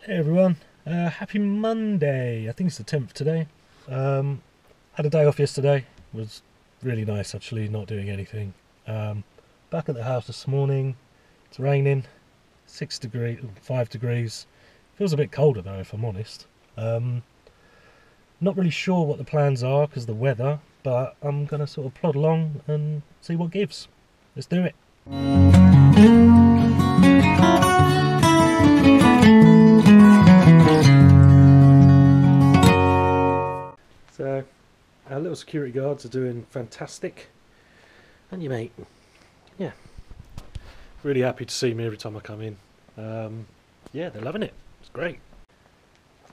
Hey everyone, happy Monday. I think it's the 10th today. Had a day off yesterday. It was really nice actually, not doing anything. Back at the house this morning. It's raining, 6 degrees, 5 degrees. Feels a bit colder though, if I'm honest. Not really sure what the plans are because of the weather, but I'm going to sort of plod along and see what gives. Let's do it. So, our little security guards are doing fantastic. And you mate, yeah, really happy to see me every time I come in. Yeah, they're loving it. It's great.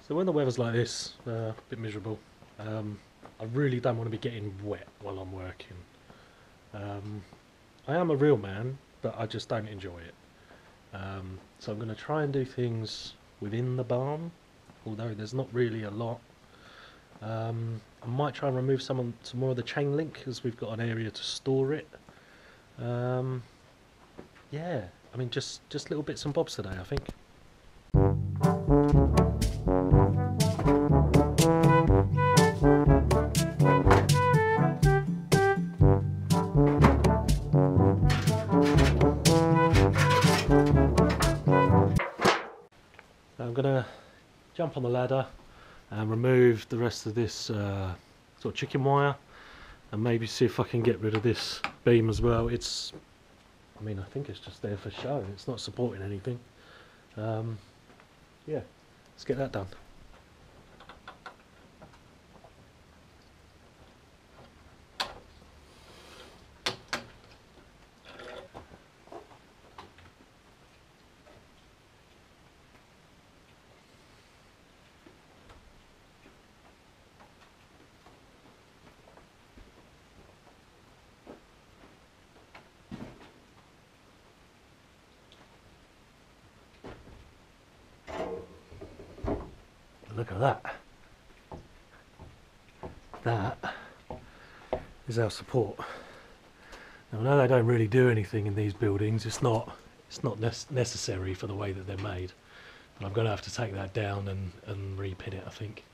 So when the weather's like this, a bit miserable, I really don't want to be getting wet while I'm working. I am a real man, but I just don't enjoy it. So I'm going to try and do things within the barn, although there's not really a lot. I might try and remove some more of the chain link as we've got an area to store it. Yeah, I mean just little bits and bobs today, I think. I'm gonna jump on the ladder and remove the rest of this sort of chicken wire, and maybe see if I can get rid of this beam as well. I mean, I think it's just there for show. It's not supporting anything. Yeah, let's get that done. Look at that. That is our support. Now, I know they don't really do anything in these buildings. It's not necessary for the way that they're made. But I'm going to have to take that down and repin it, I think.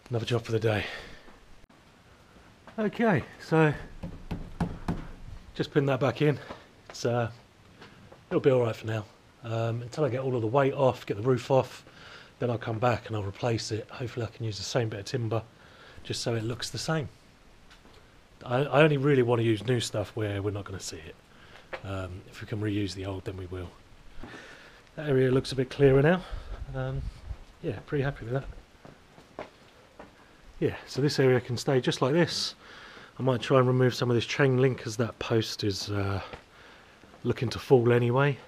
Another job for the day. Okay, so just pin that back in. It'll be alright for now. Until I get all of the weight off, get the roof off, then I'll come back and I'll replace it. Hopefully I can use the same bit of timber just so it looks the same. I only really want to use new stuff where we're not going to see it. If we can reuse the old, then we will. That area looks a bit clearer now. Yeah, pretty happy with that. Yeah, so this area can stay just like this. I might try and remove some of this chain link as that post is looking to fall anyway.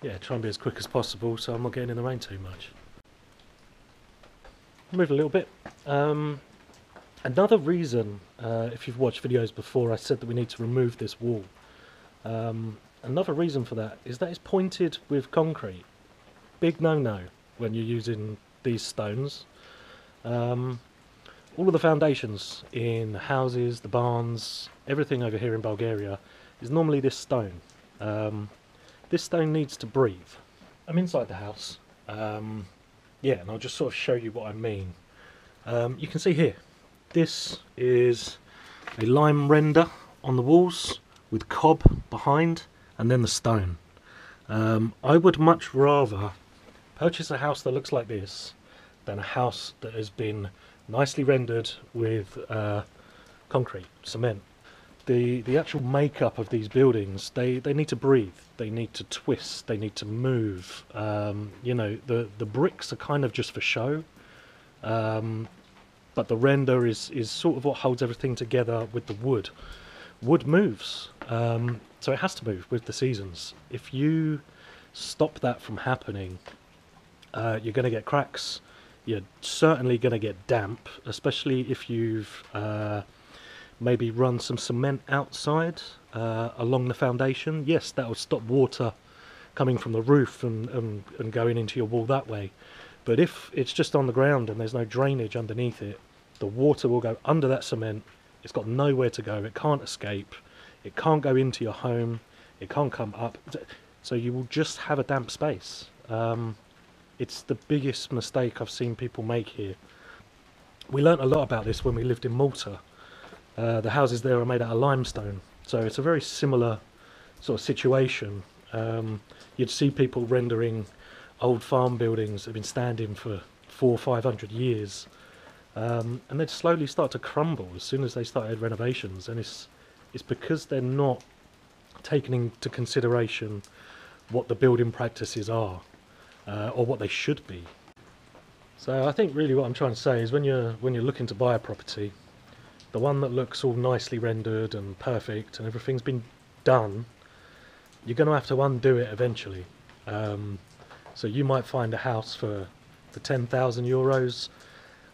Yeah, try and be as quick as possible so I'm not getting in the rain too much. Move a little bit. Another reason, if you've watched videos before, I said that we need to remove this wall. Another reason for that is that it's pointed with concrete. Big no-no when you're using these stones. All of the foundations in the houses, the barns, everything over here in Bulgaria is normally this stone. This stone needs to breathe. I'm inside the house. Yeah, and I'll just sort of show you what I mean. You can see here, this is a lime render on the walls with cob behind and then the stone. I would much rather purchase a house that looks like this than a house that has been nicely rendered with concrete, cement. The actual makeup of these buildings, they need to breathe, they need to twist, they need to move. You know, the bricks are kind of just for show, but the render is sort of what holds everything together with the wood. Wood moves, so it has to move with the seasons. If you stop that from happening, you're going to get cracks, you're certainly going to get damp, especially if you've maybe run some cement outside along the foundation. Yes, that will stop water coming from the roof and going into your wall that way. But if it's just on the ground and there's no drainage underneath it, the water will go under that cement. It's got nowhere to go. It can't escape. It can't go into your home. It can't come up. so you will just have a damp space. It's the biggest mistake I've seen people make here. We learnt a lot about this when we lived in Malta. The houses there are made out of limestone, so it's a very similar sort of situation. You'd see people rendering old farm buildings that have been standing for 400 or 500 years, and they'd slowly start to crumble as soon as they started renovations, and it's because they're not taking into consideration what the building practices are, or what they should be. So I think really what I'm trying to say is when you're looking to buy a property, the one that looks all nicely rendered and perfect and everything's been done, you're going to have to undo it eventually. So you might find a house for 10,000 euros,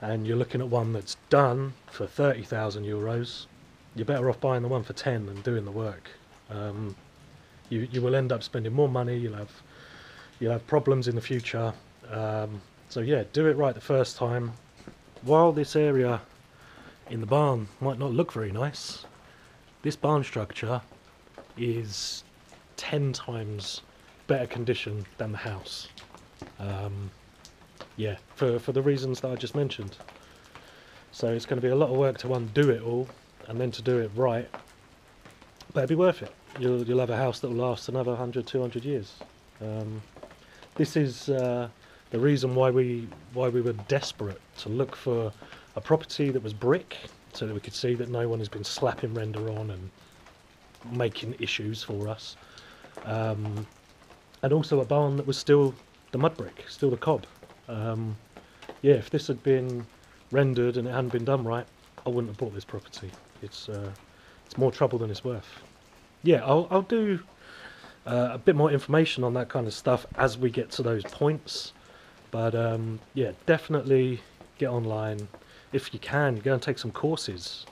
and you're looking at one that's done for 30,000 euros. You're better off buying the one for 10 and doing the work. You will end up spending more money. You'll have problems in the future. So yeah, do it right the first time. While this area in the barn might not look very nice, this barn structure is 10 times better condition than the house. Yeah, for the reasons that I just mentioned. So it's going to be a lot of work to undo it all, and then to do it right, but it'll be worth it. You'll have a house that will last another 100, 200 years. This is the reason why we were desperate to look for a property that was brick, so that we could see that no one has been slapping render on and making issues for us. And also a barn that was still the mud brick, still the cob. Yeah, if this had been rendered and it hadn't been done right, I wouldn't have bought this property. It's more trouble than it's worth. Yeah, I'll do a bit more information on that kind of stuff as we get to those points. But yeah, definitely get online. If you can, go and take some courses,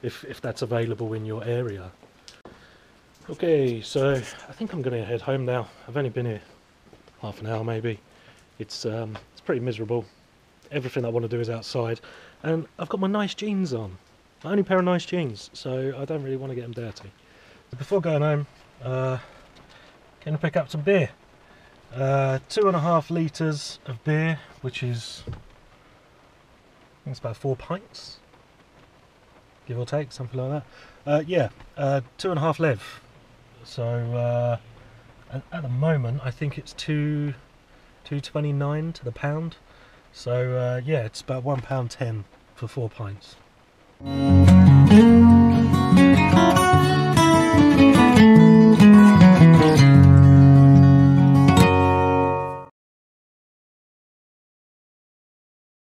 if that's available in your area. Okay, so I think I'm going to head home now. I've only been here half an hour maybe. It's pretty miserable. Everything I want to do is outside, and I've got my nice jeans on. My only pair of nice jeans, so I don't really want to get them dirty. Before going home, going to pick up some beer. 2.5 litres of beer, which is, I think it's about 4 pints, give or take, something like that. Yeah, 2.5 lev. So at the moment I think it's 2.29 to the pound. So yeah, it's about £1.10 for 4 pints.